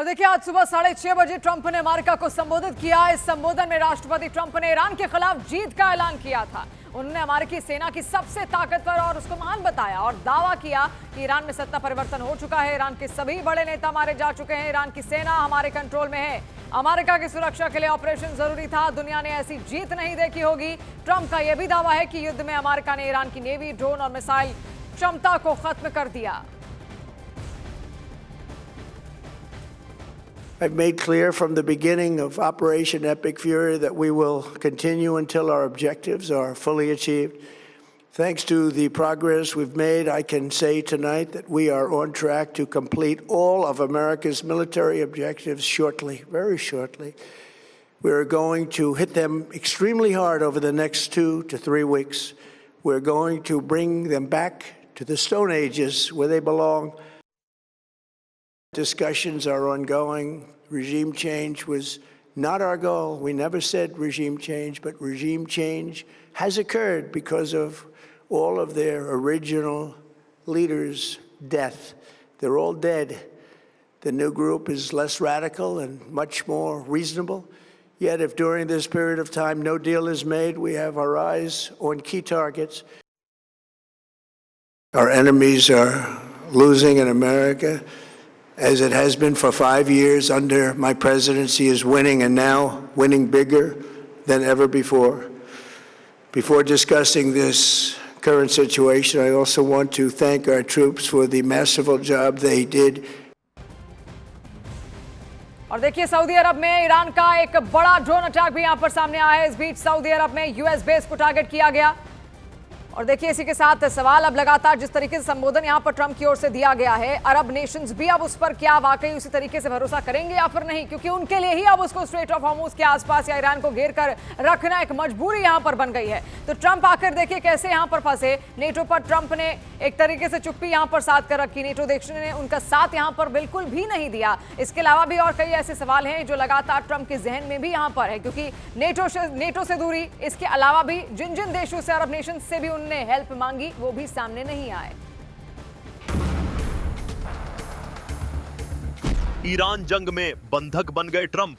और देखिए आज सुबह 6:30 बजे ट्रंप ने अमेरिका को संबोधित किया। इस संबोधन में राष्ट्रपति ट्रंप ने ईरान के खिलाफ जीत का ऐलान किया था। उन्होंने अमेरिकी सेना की सबसे ताकतवर और उसको महान बताया और दावा किया कि ईरान में सत्ता परिवर्तन हो चुका है। ईरान के सभी बड़े नेता मारे जा चुके हैं। ईरान की सेना हमारे कंट्रोल में है। अमेरिका की सुरक्षा के लिए ऑपरेशन जरूरी था। दुनिया ने ऐसी जीत नहीं देखी होगी। ट्रंप का यह भी दावा है कि युद्ध में अमेरिका ने ईरान की नेवी, ड्रोन और मिसाइल क्षमता को खत्म कर दिया। I've made clear from the beginning of Operation Epic Fury that we will continue until our objectives are fully achieved. Thanks to the progress we've made, I can say tonight that we are on track to complete all of America's military objectives shortly, very shortly. We are going to hit them extremely hard over the next 2 to 3 weeks. We're going to bring them back to the Stone Ages where they belong. Discussions are ongoing. Regime change was not our goal. We never said regime change, but regime change has occurred because of all of their original leaders' death. They're all dead. The new group is less radical and much more reasonable. Yet if during this period of time no deal is made, we have our eyes on key targets. Our enemies are losing in America, as it has been for 5 years under my presidency, is winning, and now winning bigger than ever before. Before discussing this current situation, I also want to thank our troops for the masterful job they did. और देखिए Saudi अरब में Iran का एक बड़ा drone attack भी यहां पर सामने आया है। इस बीच सऊदी अरब में यूएस बेस को टारगेट किया गया। और देखिए इसी के साथ सवाल अब लगातार जिस तरीके से संबोधन यहां पर ट्रंप की ओर से दिया गया है, अरब नेशंस भी अब उस पर क्या वाकई उसी तरीके से भरोसा करेंगे या फिर नहीं, क्योंकि उनके लिए ही अब उसको स्ट्रेट ऑफ हॉर्मुज के आसपास या ईरान को घेर कर रखना एक मजबूरी यहां पर बन गई है। तो ट्रंप आकर देखिए कैसे यहां पर फंसे। नेटो पर ट्रंप ने एक तरीके से चुप्पी यहां पर साध कर रखी। नेटो देश ने उनका साथ यहां पर बिल्कुल भी नहीं दिया। इसके अलावा भी और कई ऐसे सवाल हैं जो लगातार ट्रंप के जहन में भी यहां पर है, क्योंकि नेटो से दूरी, इसके अलावा भी जिन जिन देशों से, अरब नेशन से भी उनने हेल्प मांगी, वो भी सामने नहीं आए। ईरान जंग में बंधक बन गए ट्रंप।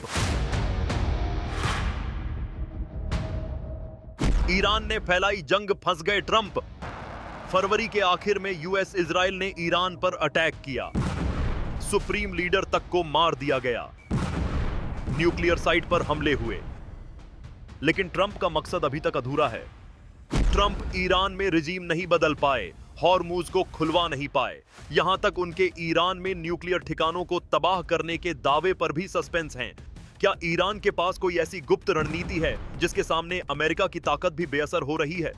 ईरान ने फैलाई जंग, फंस गए ट्रंप। फरवरी के आखिर में यूएस इजराइल ने ईरान पर अटैक किया। सुप्रीम लीडर तक को मार दिया गया। न्यूक्लियर साइट पर हमले हुए। लेकिन ट्रंप का मकसद अभी तक अधूरा है। ट्रंप ईरान में रिजीम नहीं बदल पाए, हॉर्मुज को खुलवा नहीं पाए। यहां तक उनके ईरान में न्यूक्लियर ठिकानों को तबाह करने के दावे पर भी सस्पेंस हैं। क्या ईरान के पास कोई ऐसी गुप्त रणनीति है जिसके सामने अमेरिका की ताकत भी बेअसर हो रही है?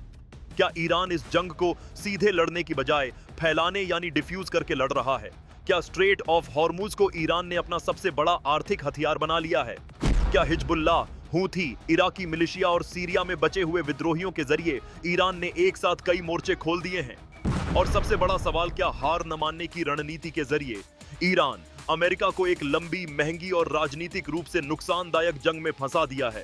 क्या ईरान इस जंग को सीधे लड़ने की बजाय फैलाने यानी डिफ्यूज करके लड़ रहा है? क्या स्ट्रेट ऑफ हॉर्मुज को ईरान ने अपना सबसे बड़ा आर्थिक हथियार बना लिया है? क्या हिजबुल्लाह, हूथी, इराकी मिलिशिया और सीरिया में बचे हुए विद्रोहियों के जरिए ईरान ने एक साथ कई मोर्चे खोल दिए हैं? और सबसे बड़ा सवाल, क्या हार न मानने की रणनीति के जरिए ईरान अमेरिका को एक लंबी, महंगी और राजनीतिक रूप से नुकसानदायक जंग में फंसा दिया है?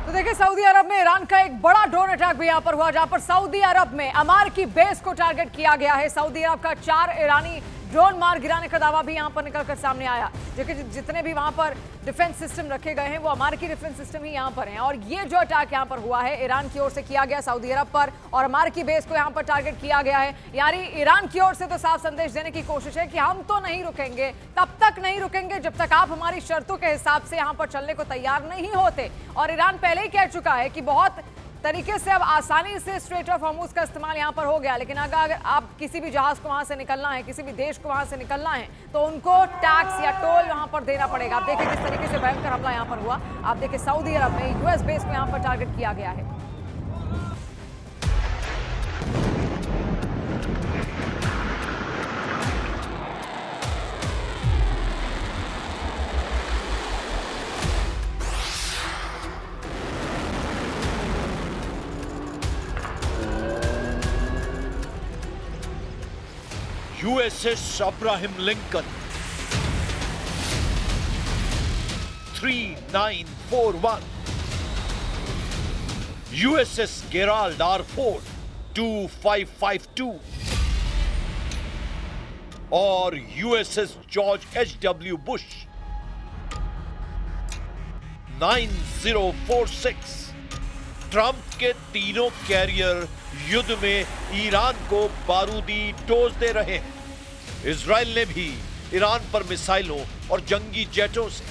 तो देखिए सऊदी अरब में ईरान का एक बड़ा ड्रोन अटैक भी यहां पर हुआ, जहां पर सऊदी अरब में अमेरिकी बेस को टारगेट किया गया है। सऊदी अरब का 4 ईरानी ड्रोन मार गिराने का दावा भी यहां पर निकलकर सामने आया, जो कि जितने भी वहां पर डिफेंस सिस्टम रखे गए हैं वो अमेरिकी डिफेंस सिस्टम ही यहां पर हैं। और ये जो अटैक यहां पर हुआ है ईरान की ओर से किया गया सऊदी अरब पर, और अमेरिकी बेस को यहां पर टारगेट किया गया है। यानी ईरान की ओर से तो साफ संदेश देने की कोशिश है कि हम तो नहीं रुकेंगे, तब तक नहीं रुकेंगे जब तक आप हमारी शर्तों के हिसाब से यहां पर चलने को तैयार नहीं होते। और ईरान पहले ही कह चुका है कि बहुत तरीके से अब आसानी से स्ट्रेट ऑफ हॉर्मुज का इस्तेमाल यहां पर हो गया, लेकिन अगर आप किसी भी जहाज को वहां से निकलना है, किसी भी देश को वहां से निकलना है, तो उनको टैक्स या टोल वहां पर देना पड़ेगा। आप देखिए किस तरीके से भयंकर हमला यहां पर हुआ। आप देखिए सऊदी अरब में यूएस बेस को यहां पर टारगेट किया गया है। USS Abraham Lincoln 3941, USS Gerald R. Ford 2552, और यूएसएस जॉर्ज एच.डब्ल्यू. बुश 9046 ट्रंप के तीनों कैरियर युद्ध में ईरान को बारूदी डोज दे रहे हैं। इजराइल ने भी ईरान पर मिसाइलों और जंगी जेटों से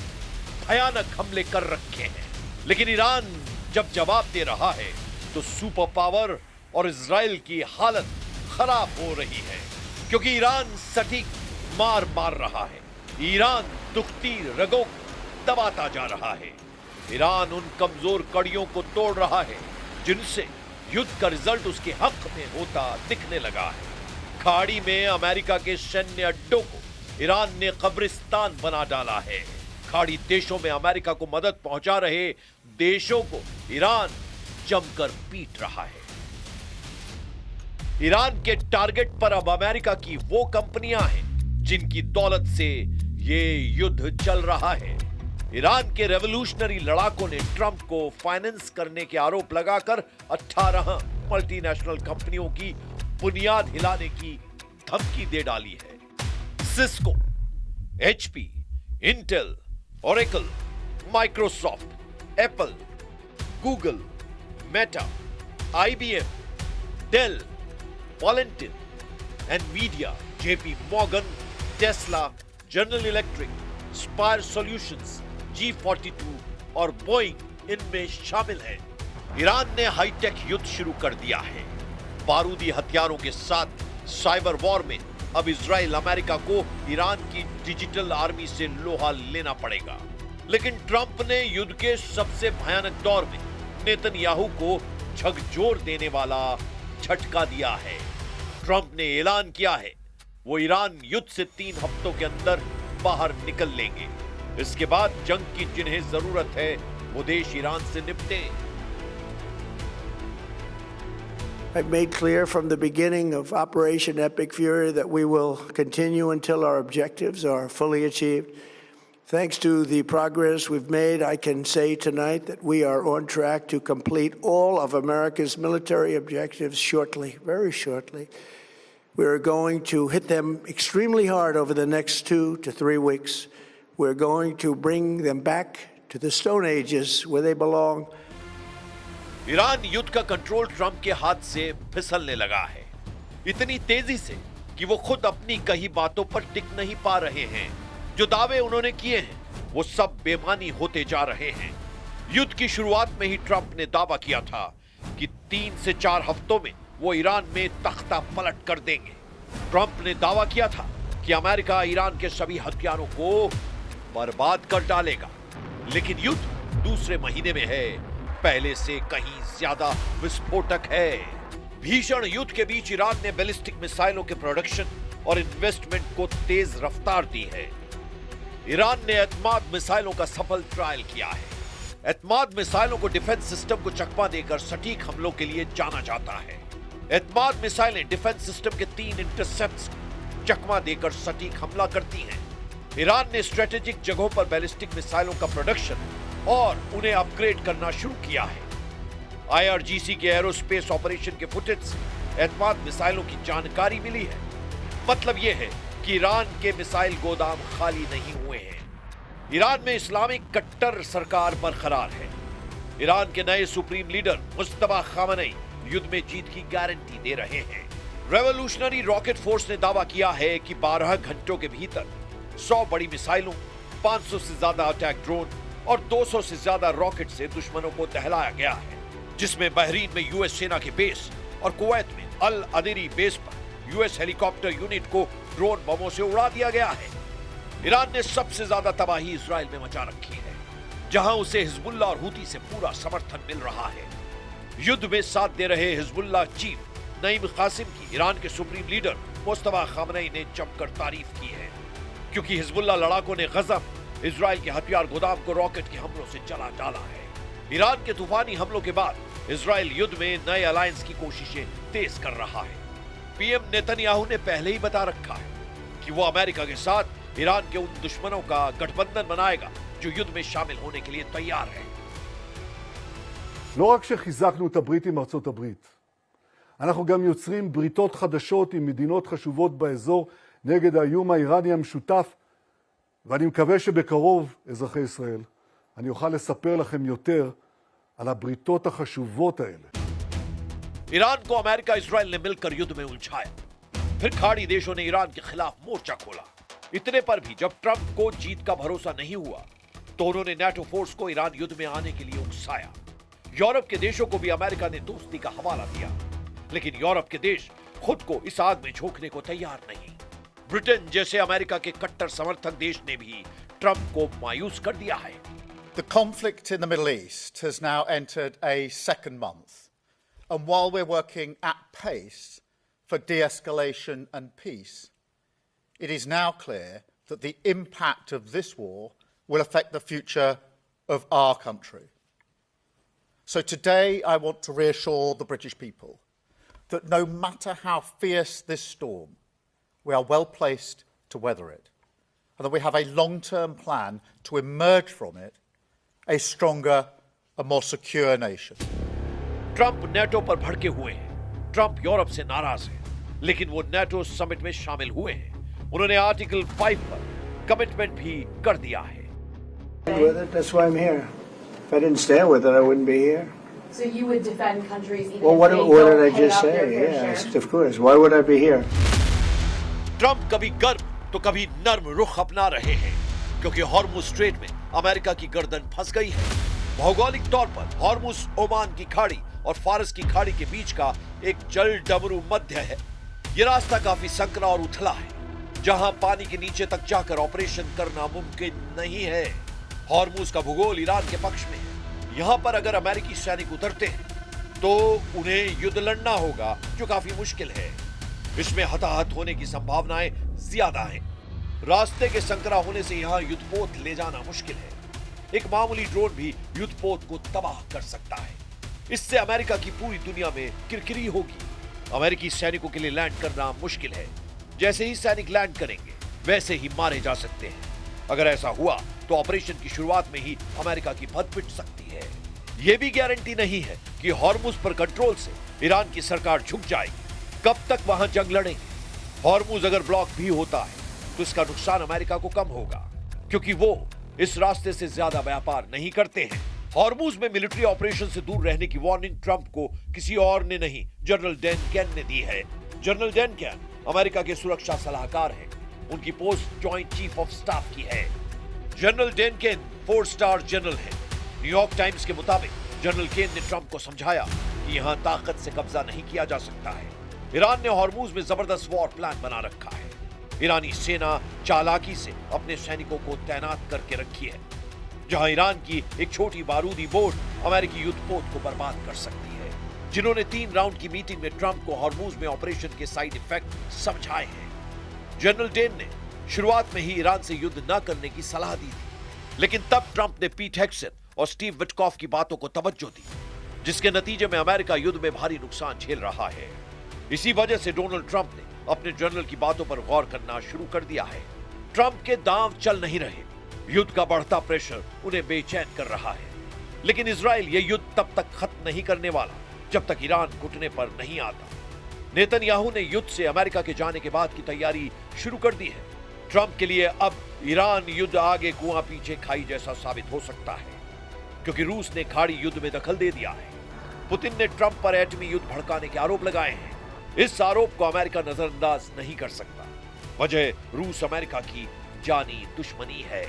भयानक हमले कर रखे हैं, लेकिन ईरान जब जवाब दे रहा है तो सुपर पावर और इजराइल की हालत खराब हो रही है, क्योंकि ईरान सटीक मार मार रहा है। ईरान दुखती रगों को दबाता जा रहा है। ईरान उन कमजोर कड़ियों को तोड़ रहा है जिनसे युद्ध का रिजल्ट उसके हक में होता दिखने लगा है। खाड़ी में अमेरिका के सैन्य अड्डों को ईरान ने कब्रिस्तान बना डाला है। खाड़ी देशों में अमेरिका को मदद पहुंचा रहे देशों को ईरान जमकर पीट रहा है। ईरान के टारगेट पर अब अमेरिका की वो कंपनियां हैं जिनकी दौलत से ये युद्ध चल रहा है। ईरान के रेवोल्यूशनरी लड़ाकों ने ट्रंप को फाइनेंस करने के आरोप लगाकर 18 मल्टीनेशनल कंपनियों की बुनियाद हिलाने की धमकी दे डाली है। Cisco, HP, Intel, Oracle, Microsoft, Apple, Google, Meta, IBM, Dell, वॉलेंटिन, Nvidia, JP Morgan, Tesla, General Electric, Spire Solutions, G42 और बोइंग इनमें शामिल है। ईरान ने हाईटेक युद्ध शुरू कर दिया है। बारूदी हथियारों के साथ साइबर वॉर में अब इजराइल अमेरिका को ईरान की डिजिटल आर्मी से लोहा लेना पड़ेगा। लेकिन ट्रंप ने युद्ध के सबसे भयानक दौर में नेतन्याहू को झकझोर देने वाला झटका दिया है। ट्रंप ने ऐलान किया है वो ईरान युद्ध से 3 हफ्तों के अंदर बाहर निकल लेंगे। इसके बाद जंग की जिन्हें जरूरत है वो देश ईरान से निपटे। I've made clear from the beginning of Operation Epic Fury that we will continue until our objectives are fully achieved. Thanks to the progress we've made, I can say tonight that we are on track to complete all of America's military objectives shortly, very shortly. We're going to hit them extremely hard over the next 2 to 3 weeks. We're going to bring them back to the Stone Ages where they belong. Iran युद्ध का control Trump के हाथ से फिसलने लगा है, इतनी तेजी से कि वो खुद अपनी कही बातों पर टिक नहीं पा रहे हैं। जो दावे उन्होंने किए हैं वो सब बेमानी होते जा रहे हैं। युद्ध की शुरुआत में ही ट्रंप ने दावा किया था कि 3 से 4 हफ्तों में वो ईरान में तख्ता पलट कर देंगे। ट्रंप ने दावा किया था कि अमेरिका ईरान के सभी हथियारों को बर्बाद कर डालेगा, लेकिन युद्ध दूसरे महीने में है, पहले से कहीं ज्यादा विस्फोटक है। भीषण युद्ध के बीच ईरान ने बैलिस्टिक मिसाइलों के प्रोडक्शन और इन्वेस्टमेंट को तेज रफ्तार दी है। ईरान ने एतमाद मिसाइलों का सफल ट्रायल किया है। एतमाद मिसाइलों को डिफेंस सिस्टम को चकमा देकर सटीक हमलों के लिए जाना जाता है। एतमाद मिसाइलें डिफेंस सिस्टम के 3 इंटरसेप्ट्स को चकमा देकर सटीक हमला करती हैं। ईरान ने स्ट्रेटेजिक जगहों पर बैलिस्टिक मिसाइलों का प्रोडक्शन और उन्हें अपग्रेड करना शुरू किया है। आईआरजीसी के एरोस्पेस ऑपरेशन के फुटेज से एतमाद मिसाइलों की जानकारी मिली है। मतलब यह है कि ईरान के मिसाइल गोदाम खाली नहीं हुए हैं। ईरान में इस्लामिक कट्टर सरकार बरकरार है। ईरान के नए सुप्रीम लीडर मुस्तफा खामनेई युद्ध में जीत की गारंटी दे रहे हैं। रेवोल्यूशनरी रॉकेट फोर्स ने दावा किया है कि 12 घंटों के भीतर 100 बड़ी मिसाइलों, 500 से ज्यादा अटैक ड्रोन और 200 से ज्यादा रॉकेट से दुश्मनों को दहलाया गया है, जिसमें बहरीन में यूएस सेना के बेस और कुवैत में अल अदीरी बेस पर यूएस हेलीकॉप्टर यूनिट को ड्रोन बमों से उड़ा दिया गया है। ईरान ने सबसे ज्यादा तबाही इजराइल में मचा रखी है, जहां उसे हिजबुल्लाह और हूती से पूरा समर्थन मिल रहा है। युद्ध में साथ दे रहे हिजबुल्लाह चीफ नईम कासिम की ईरान के सुप्रीम लीडर मुस्तफा खामनेई ने जमकर तारीफ की है, क्योंकि हिजबुल्लाह लड़ाकों ने गजा इजराइल के हथियार गोदाम को रॉकेट के हमलों से जला डाला है। ईरान के तूफानी हमलों के बाद इजराइल युद्ध में नए अलायंस की कोशिशें तेज कर रहा है। पीएम नेतन्याहू ने पहले ही बता रखा है कि वो अमेरिका के साथ ईरान के उन दुश्मनों का गठबंधन बनाएगा जो युद्ध में शामिल होने के लिए तैयार है। לא רק שחיזקנו את הברית עם ארצות הברית, אנחנו גם יוצרים בריתות חדשות עם מדינות חשובות באזור נגד האיום האיראני המשותף, ואני מקווה שבקרוב, אזרחי ישראל, אני אוכל לספר לכם יותר על הבריתות החשובות האלה. ईरान को अमेरिका इजराइल ने मिलकर युद्ध में उलझाया, फिर खाड़ी देशों ने ईरान के खिलाफ मोर्चा खोला। इतने पर भी जब ट्रंप को जीत का भरोसा नहीं हुआ तो उन्होंने नेटो फोर्स को ईरान युद्ध में आने के लिए उकसाया। यूरोप के देशों को भी अमेरिका ने दोस्ती का हवाला दिया, लेकिन यूरोप के देश खुद को इस आग में झोंकने को तैयार नहीं। ब्रिटेन जैसे अमेरिका के कट्टर समर्थक देश ने भी ट्रंप को मायूस कर दिया है। The conflict in the Middle East has now entered a second month. And while we're working at pace for de-escalation and peace, it is now clear that the impact of this war will affect the future of our country. So today I want to reassure the British people that no matter how fierce this storm, we are well placed to weather it, and that we have a long-term plan to emerge from it a stronger and more secure nation. Trump NATO पर भड़के हुए हैं। Trump Europe से नाराज है, लेकिन वो NATO summit में शामिल हुए हैं। उन्होंने आर्टिकल 5 पर कमिटमेंट भी कर दिया है। With it, that's why I'm here. If I didn't stand with it, I wouldn't be here. So you would defend countries even Well, what if they did I don't pay just up their say? fair Yes, share? of course. Why would I be here? Trump कभी गर्म तो कभी नर्म रुख अपना रहे हैं, क्योंकि हॉर्मुज स्ट्रेट में अमेरिका की गर्दन फंस गई है। भौगोलिक तौर पर हॉर्मुज ओमान की खाड़ी और फारस की खाड़ी के बीच का एक जल डमरू मध्य है। यह रास्ता काफी संकरा और उथला है, जहां पानी के नीचे तक जाकर ऑपरेशन करना मुमकिन नहीं है। हॉर्मुज का भूगोल ईरान के पक्ष में है। यहां पर अगर अमेरिकी सैनिक उतरते हैं तो उन्हें युद्ध लड़ना होगा, जो काफी मुश्किल है। इसमें हताहत होने की संभावनाएं ज्यादा हैं। रास्ते के संकरा होने से यहां युद्धपोत ले जाना मुश्किल है। एक मामूली ड्रोन भी युद्धपोत को तबाह कर सकता है। इससे अमेरिका की पूरी दुनिया में किरकिरी होगी। अमेरिकी सैनिकों के लिए लैंड करना मुश्किल है। जैसे ही सैनिक लैंड करेंगे, वैसे ही मारे जा सकते हैं। अगर ऐसा हुआ तो ऑपरेशन की शुरुआत में ही अमेरिका की भद पिट सकती है। यह भी गारंटी नहीं है कि हॉर्मुज पर कंट्रोल से ईरान की सरकार झुक जाएगी। कब तक वहां जंग लड़ेंगे? हॉर्मुज अगर ब्लॉक भी होता है तो इसका नुकसान अमेरिका को कम होगा, क्योंकि वो इस रास्ते से ज्यादा व्यापार नहीं करते हैं। हॉर्मुज में मिलिट्री ऑपरेशन से दूर रहने की वार्निंग ट्रंप को किसी और ने नहीं, जनरल डैन कैन ने दी है। जनरल डैन कैन अमेरिका के सुरक्षा सलाहकार हैं। उनकी post joint chief of staff की है। General Dan can 4 star general हैं। न्यूयॉर्क टाइम्स के मुताबिक जनरल केन ने ट्रंप को समझाया कि यहां ताकत से कब्जा नहीं किया जा सकता है। ईरान ने हॉर्मुज में जबरदस्त वॉर प्लान बना रखा है। ईरानी सेना चालाकी से अपने सैनिकों को तैनात करके रखी है, जहां ईरान की एक छोटी बारूदी बोट अमेरिकी युद्धपोत को बर्बाद कर सकती है। जिन्होंने 3 राउंड की मीटिंग में ट्रंप को हॉर्मुज में ऑपरेशन के साइड इफेक्ट समझाए हैं। जनरल डेन ने शुरुआत में ही ईरान से युद्ध न करने की सलाह दी थी, लेकिन तब ट्रंप ने पीट हेक्सन और स्टीव विटकॉफ की बातों को तवज्जो दी, जिसके नतीजे में अमेरिका युद्ध में भारी नुकसान झेल रहा है। इसी वजह से डोनाल्ड ट्रंप ने अपने जनरल की बातों पर गौर करना शुरू कर दिया है। ट्रंप के दांव चल नहीं रहे। युद्ध का बढ़ता प्रेशर उन्हें बेचैन कर रहा है। लेकिन इजराइल ये युद्ध तब तक खत्म नहीं करने वाला जब तक ईरान घुटने पर नहीं आता। नेतन्याहू ने युद्ध से अमेरिका के जाने के बाद की तैयारी शुरू कर दी है। ट्रंप के लिए अब ईरान युद्ध आगे कुआं पीछे खाई जैसा साबित हो सकता है, क्योंकि रूस ने खाड़ी युद्ध में दखल दे दिया है। पुतिन ने ट्रंप पर एटमी युद्ध भड़काने के आरोप लगाए हैं। इस आरोप को अमेरिका नजरअंदाज नहीं कर सकता। वजह रूस अमेरिका की जानी दुश्मनी है।